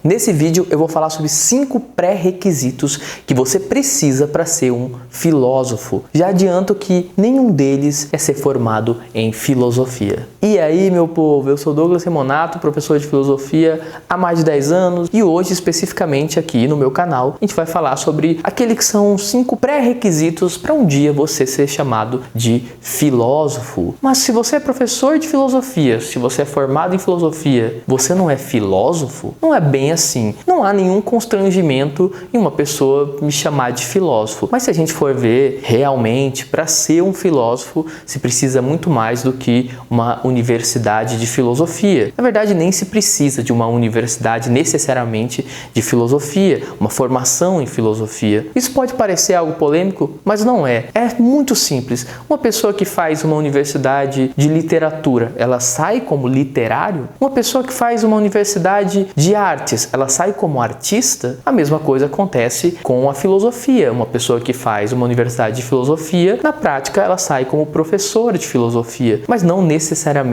Nesse vídeo eu vou falar sobre 5 pré-requisitos que você precisa para ser um filósofo. Já adianto que nenhum deles é ser formado em filosofia. E aí, meu povo, eu sou Douglas Remonato, professor de filosofia há mais de 10 anos e hoje, especificamente aqui no meu canal, a gente vai falar sobre aqueles que são 5 pré-requisitos para um dia você ser chamado de filósofo. Mas se você é professor de filosofia, se você é formado em filosofia, você não é filósofo? Não é bem assim. Não há nenhum constrangimento em uma pessoa me chamar de filósofo. Mas se a gente for ver, realmente, para ser um filósofo, se precisa muito mais do que uma universidade de filosofia. Na verdade, nem se precisa de uma universidade necessariamente de filosofia, uma formação em filosofia. Isso pode parecer algo polêmico, mas não é. É muito simples. Uma pessoa que faz uma universidade de literatura, ela sai como literário? Uma pessoa que faz uma universidade de artes, ela sai como artista? A mesma coisa acontece com a filosofia. Uma pessoa que faz uma universidade de filosofia, na prática ela sai como professor de filosofia, mas não necessariamente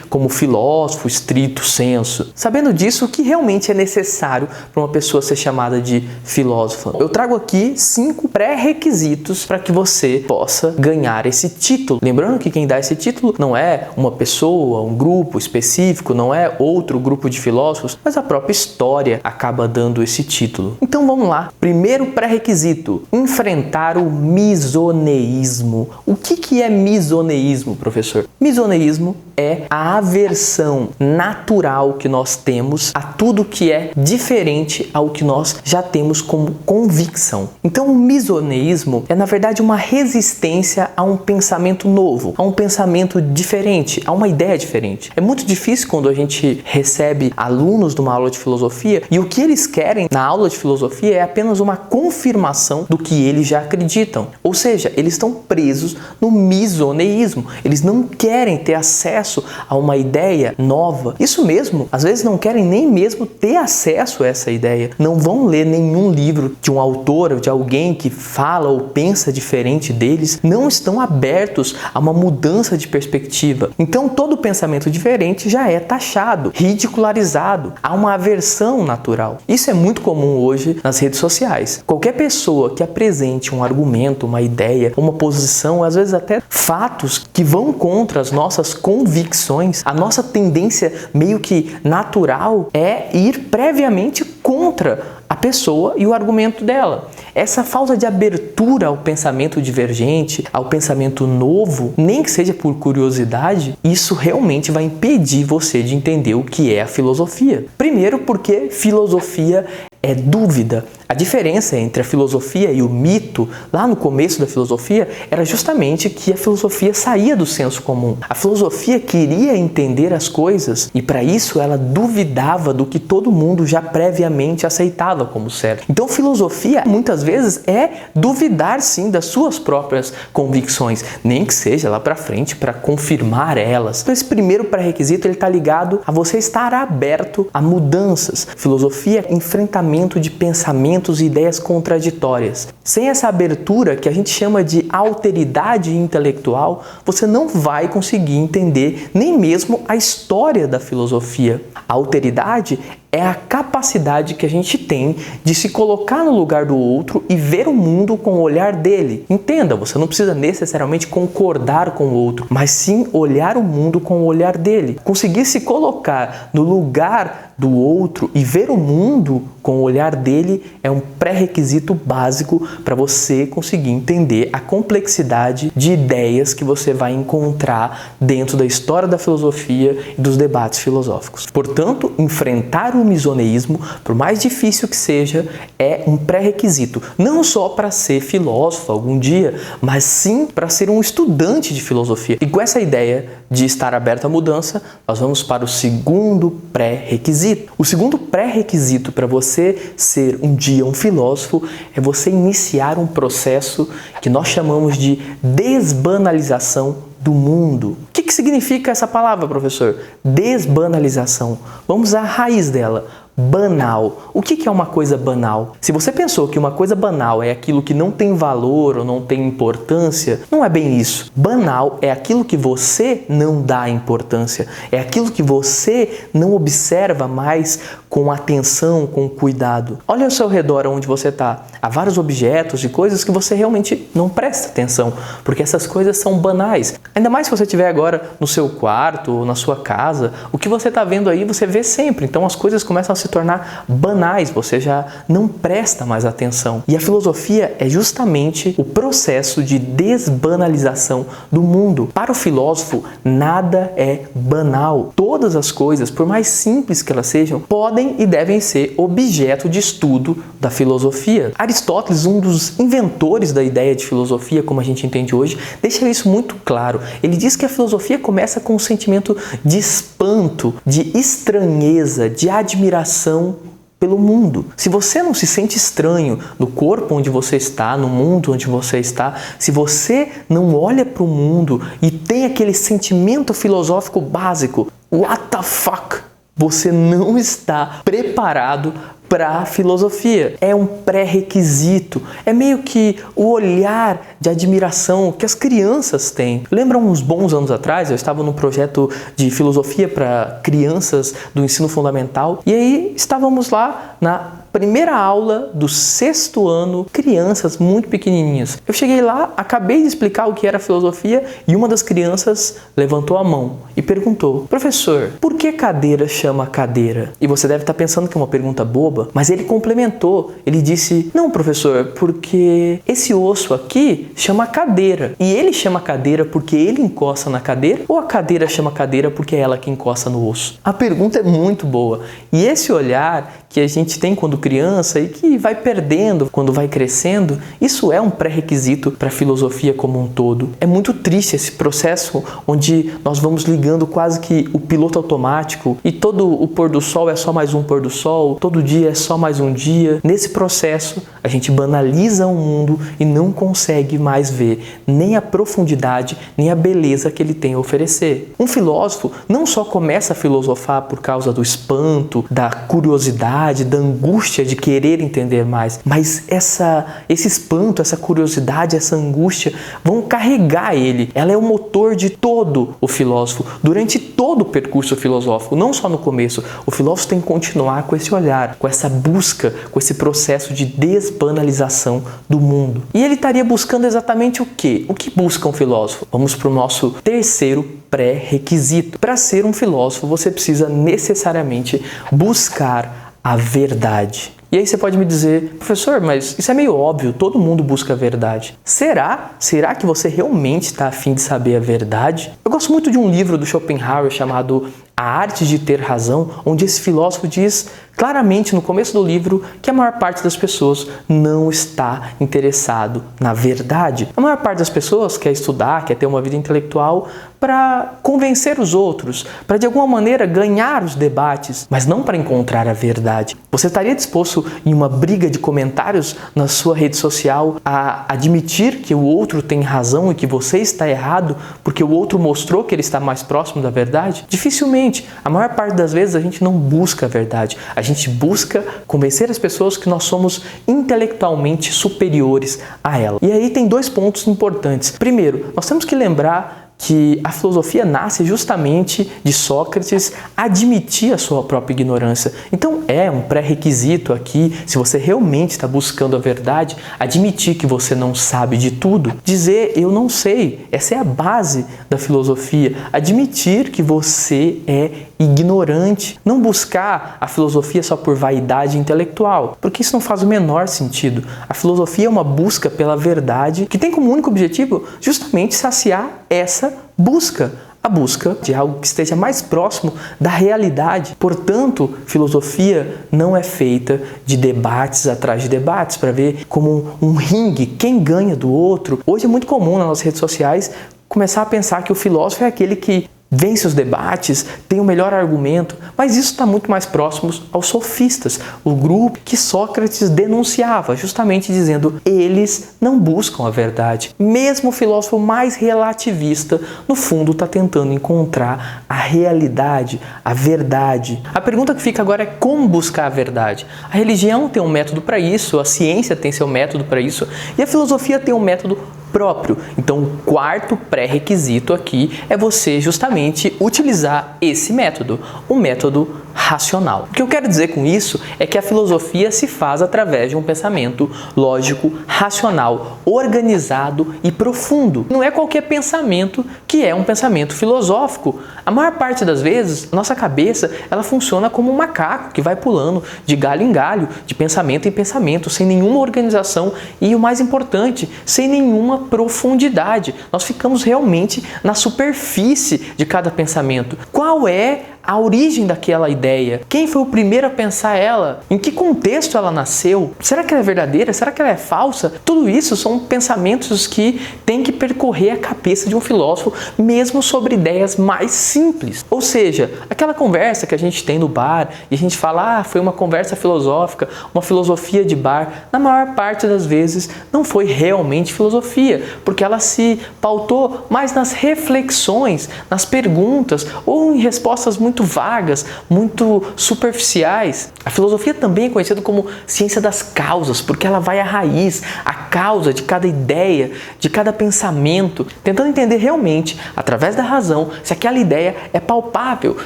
como filósofo estrito sensu. Sabendo disso, o que realmente é necessário para uma pessoa ser chamada de filósofa? Eu trago aqui 5 pré-requisitos para que você possa ganhar esse título. Lembrando que quem dá esse título não é uma pessoa, um grupo específico, não é outro grupo de filósofos, mas a própria história acaba dando esse título. Então vamos lá. Primeiro pré-requisito: enfrentar o misoneísmo. O que é misoneísmo, professor? Misoneísmo é a aversão natural que nós temos a tudo que é diferente ao que nós já temos como convicção. Então o misoneísmo é na verdade uma resistência a um pensamento novo, a um pensamento diferente, a uma ideia diferente. É muito difícil quando a gente recebe alunos de uma aula de filosofia e o que eles querem na aula de filosofia é apenas uma confirmação do que eles já acreditam. Ou seja, eles estão presos no misoneísmo. Eles não querem ter acesso a uma ideia nova. Isso mesmo, às vezes não querem nem mesmo ter acesso a essa ideia. Não vão ler nenhum livro de um autor ou de alguém que fala ou pensa diferente deles. Não estão abertos a uma mudança de perspectiva. Então todo pensamento diferente já é taxado, ridicularizado. Há uma aversão natural. Isso é muito comum hoje nas redes sociais. Qualquer pessoa que apresente um argumento, uma ideia, uma posição, às vezes até fatos que vão contra as nossas convicções, a nossa tendência meio que natural é ir previamente contra a pessoa e o argumento dela. Essa falta de abertura ao pensamento divergente, ao pensamento novo, nem que seja por curiosidade, isso realmente vai impedir você de entender o que é a filosofia. Primeiro porque filosofia é dúvida. A diferença entre a filosofia e o mito, lá no começo da filosofia, era justamente que a filosofia saía do senso comum. A filosofia queria entender as coisas e para isso ela duvidava do que todo mundo já previamente aceitava como certo. Então filosofia muitas vezes é duvidar sim das suas próprias convicções, nem que seja lá para frente para confirmar elas. Então esse primeiro pré-requisito ele está ligado a você estar aberto a mudanças. Filosofia é enfrentamento de pensamentos e ideias contraditórias. Sem essa abertura, que a gente chama de alteridade intelectual, você não vai conseguir entender nem mesmo a história da filosofia. A alteridade é a capacidade que a gente tem de se colocar no lugar do outro e ver o mundo com o olhar dele. Entenda, você não precisa necessariamente concordar com o outro, mas sim olhar o mundo com o olhar dele. Conseguir se colocar no lugar do outro e ver o mundo com o olhar dele é um pré-requisito básico para você conseguir entender a complexidade de ideias que você vai encontrar dentro da história da filosofia e dos debates filosóficos. Portanto, enfrentar o misoneísmo, por mais difícil que seja, é um pré-requisito, não só para ser filósofo algum dia, mas sim para ser um estudante de filosofia. E com essa ideia de estar aberto à mudança, nós vamos para o segundo pré-requisito. O segundo pré-requisito para você ser um dia um filósofo é você iniciar um processo que nós chamamos de desbanalização do mundo. O que significa essa palavra, professor? Desbanalização. Vamos à raiz dela. banal. O que é uma coisa banal? Se você pensou que uma coisa banal é aquilo que não tem valor ou não tem importância, não é bem isso. Banal é aquilo que você não dá importância, é aquilo que você não observa mais com atenção, com cuidado. Olha ao seu redor onde você está. Há vários objetos e coisas que você realmente não presta atenção, porque essas coisas são banais. Ainda mais se você estiver agora no seu quarto ou na sua casa, o que você está vendo aí você vê sempre. Então as coisas começam a se tornar banais, você já não presta mais atenção. E a filosofia é justamente o processo de desbanalização do mundo. Para o filósofo, nada é banal. Todas as coisas, por mais simples que elas sejam, podem e devem ser objeto de estudo da filosofia. Aristóteles, um dos inventores da ideia de filosofia, como a gente entende hoje, deixa isso muito claro. Ele diz que a filosofia começa com um sentimento de espanto, de estranheza, de admiração pelo mundo. Se você não se sente estranho no corpo onde você está, no mundo onde você está, se você não olha para o mundo e tem aquele sentimento filosófico básico, what the fuck? Você não está preparado para a filosofia. É um pré-requisito. É meio que o olhar de admiração que as crianças têm. Lembra uns bons anos atrás, eu estava num projeto de filosofia para crianças do ensino fundamental e aí estávamos lá na primeira aula do 6º ano, crianças muito pequenininhas. Eu cheguei lá, acabei de explicar o que era filosofia e uma das crianças levantou a mão e perguntou: professor, por que cadeira chama cadeira? E você deve estar pensando que é uma pergunta boba, mas ele complementou. Ele disse: não, professor, porque esse osso aqui chama cadeira. E ele chama cadeira porque ele encosta na cadeira ou a cadeira chama cadeira porque é ela que encosta no osso? A pergunta é muito boa. E esse olhar que a gente tem quando criança e que vai perdendo quando vai crescendo, isso é um pré-requisito para a filosofia como um todo. É muito triste esse processo onde nós vamos ligando quase que o piloto automático e todo o pôr do sol é só mais um pôr do sol, todo dia é só mais um dia. Nesse processo, a gente banaliza o mundo e não consegue mais ver nem a profundidade, nem a beleza que ele tem a oferecer. Um filósofo não só começa a filosofar por causa do espanto, da curiosidade, da angústia de querer entender mais, mas esse espanto, essa curiosidade, essa angústia vão carregar ele. Ela é o motor de todo o filósofo, durante todo o percurso filosófico, não só no começo. O filósofo tem que continuar com esse olhar, com essa busca, com esse processo de desbanalização do mundo. E ele estaria buscando exatamente o quê? O que busca um filósofo? Vamos para o nosso terceiro pré-requisito. Para ser um filósofo, você precisa necessariamente buscar a verdade. E aí você pode me dizer: professor, mas isso é meio óbvio, todo mundo busca a verdade. Será? Será que você realmente está a fim de saber a verdade? Eu gosto muito de um livro do Schopenhauer chamado A Arte de Ter Razão, onde esse filósofo diz claramente no começo do livro que a maior parte das pessoas não está interessado na verdade. A maior parte das pessoas quer estudar, quer ter uma vida intelectual para convencer os outros, para de alguma maneira ganhar os debates, mas não para encontrar a verdade. Você estaria disposto em uma briga de comentários na sua rede social a admitir que o outro tem razão e que você está errado porque o outro mostrou que ele está mais próximo da verdade? Dificilmente. A maior parte das vezes a gente não busca a verdade. A gente busca convencer as pessoas que nós somos intelectualmente superiores a ela. E aí tem 2 pontos importantes. Primeiro, nós temos que lembrar que a filosofia nasce justamente de Sócrates admitir a sua própria ignorância. Então é um pré-requisito aqui, se você realmente está buscando a verdade, admitir que você não sabe de tudo, dizer eu não sei. Essa é a base da filosofia, admitir que você é ignorante, não buscar a filosofia só por vaidade intelectual, porque isso não faz o menor sentido. A filosofia é uma busca pela verdade que tem como único objetivo justamente saciar essa busca, a busca de algo que esteja mais próximo da realidade. Portanto, filosofia não é feita de debates atrás de debates para ver como um ringue, quem ganha do outro. Hoje é muito comum nas nossas redes sociais começar a pensar que o filósofo é aquele que vence os debates, tem o melhor argumento, mas isso está muito mais próximo aos sofistas, o grupo que Sócrates denunciava, justamente dizendo eles não buscam a verdade. Mesmo o filósofo mais relativista, no fundo, está tentando encontrar a realidade, a verdade. A pergunta que fica agora é como buscar a verdade. A religião tem um método para isso, a ciência tem seu método para isso e a filosofia tem um método próprio. Então, o quarto pré-requisito aqui é você justamente utilizar esse método, o método racional. O que eu quero dizer com isso é que a filosofia se faz através de um pensamento lógico, racional, organizado e profundo. Não é qualquer pensamento que é um pensamento filosófico. A maior parte das vezes, nossa cabeça, ela funciona como um macaco que vai pulando de galho em galho, de pensamento em pensamento, sem nenhuma organização e, o mais importante, sem nenhuma profundidade. Nós ficamos realmente na superfície de cada pensamento. Qual é a origem daquela ideia? Quem foi o primeiro a pensar ela? Em que contexto ela nasceu? Será que ela é verdadeira? Será que ela é falsa? Tudo isso são pensamentos que têm que percorrer a cabeça de um filósofo, mesmo sobre ideias mais simples. Ou seja, aquela conversa que a gente tem no bar e a gente fala, foi uma conversa filosófica, uma filosofia de bar, na maior parte das vezes não foi realmente filosofia, porque ela se pautou mais nas reflexões, nas perguntas ou em respostas muito vagas, muito superficiais. A filosofia também é conhecida como ciência das causas, porque ela vai à raiz, à causa de cada ideia, de cada pensamento, tentando entender realmente, através da razão, se aquela ideia é palpável,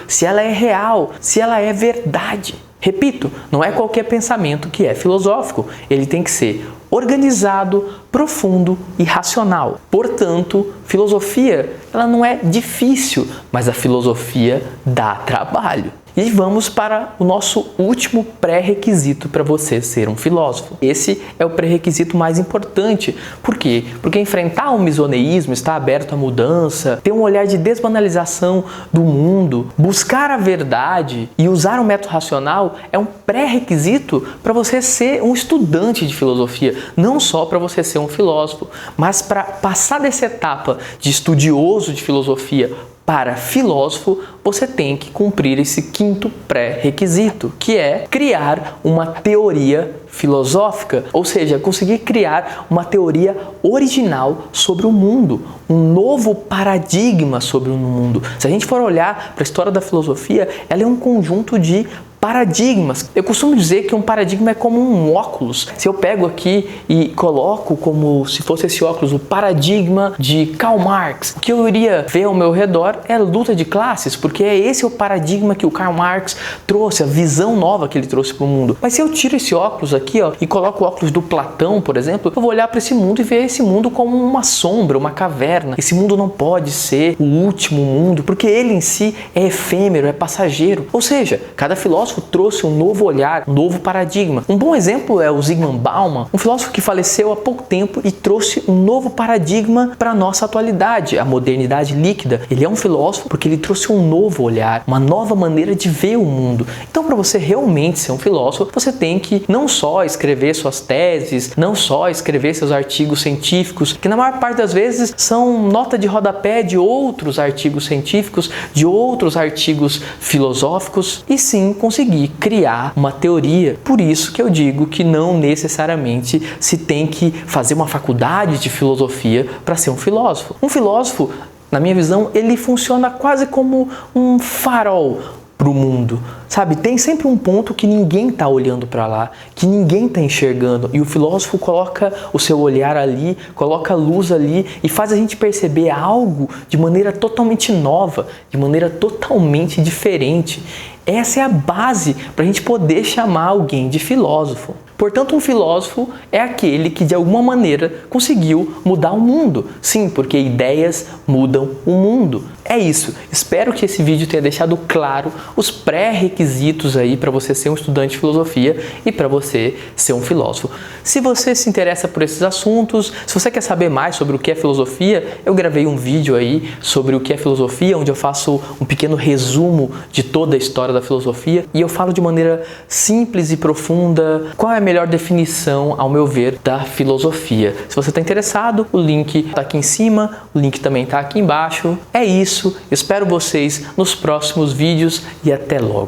se ela é real, se ela é verdade. Repito, não é qualquer pensamento que é filosófico, ele tem que ser organizado, profundo e racional. Portanto, filosofia, ela não é difícil, mas a filosofia dá trabalho. E vamos para o nosso último pré-requisito para você ser um filósofo. Esse é o pré-requisito mais importante. Por quê? Porque enfrentar o misoneísmo, estar aberto à mudança, ter um olhar de desbanalização do mundo, buscar a verdade e usar um método racional é um pré-requisito para você ser um estudante de filosofia. Não só para você ser um filósofo, mas para passar dessa etapa de estudioso de filosofia para filósofo, você tem que cumprir esse quinto pré-requisito, que é criar uma teoria filosófica, ou seja, conseguir criar uma teoria original sobre o mundo, um novo paradigma sobre o mundo. Se a gente for olhar para a história da filosofia, ela é um conjunto de paradigmas. Eu costumo dizer que um paradigma é como um óculos. Se eu pego aqui e coloco como se fosse esse óculos o paradigma de Karl Marx, o que eu iria ver ao meu redor é a luta de classes, porque esse é o paradigma que o Karl Marx trouxe, a visão nova que ele trouxe para o mundo. Mas se eu tiro esse óculos aqui, e coloco o óculos do Platão, por exemplo, eu vou olhar para esse mundo e ver esse mundo como uma sombra, uma caverna. Esse mundo não pode ser o último mundo, porque ele em si é efêmero, é passageiro. Ou seja, cada filósofo trouxe um novo olhar, um novo paradigma. Um bom exemplo é o Zygmunt Bauman, um filósofo que faleceu há pouco tempo e trouxe um novo paradigma para a nossa atualidade, a modernidade líquida. Ele é um filósofo porque ele trouxe um novo olhar, uma nova maneira de ver o mundo. Então, para você realmente ser um filósofo, você tem que não só escrever suas teses, não só escrever seus artigos científicos, que na maior parte das vezes são nota de rodapé de outros artigos científicos, de outros artigos filosóficos, e sim conseguir criar uma teoria. Por isso que eu digo que não necessariamente se tem que fazer uma faculdade de filosofia para ser um filósofo. Um filósofo, na minha visão, ele funciona quase como um farol para o mundo, sabe? Tem sempre um ponto que ninguém está olhando para lá, que ninguém está enxergando, e o filósofo coloca o seu olhar ali, coloca a luz ali e faz a gente perceber algo de maneira totalmente nova, de maneira totalmente diferente. Essa é a base para a gente poder chamar alguém de filósofo. Portanto, um filósofo é aquele que de alguma maneira conseguiu mudar o mundo. Sim, porque ideias mudam o mundo. É isso. Espero que esse vídeo tenha deixado claro os pré-requisitos pré-requisitos aí para você ser um estudante de filosofia e para você ser um filósofo. Se você se interessa por esses assuntos, se você quer saber mais sobre o que é filosofia, eu gravei um vídeo aí sobre o que é filosofia, onde eu faço um pequeno resumo de toda a história da filosofia e eu falo de maneira simples e profunda qual é a melhor definição, ao meu ver, da filosofia. Se você está interessado, o link está aqui em cima, o link também está aqui embaixo. É isso, espero vocês nos próximos vídeos e até logo!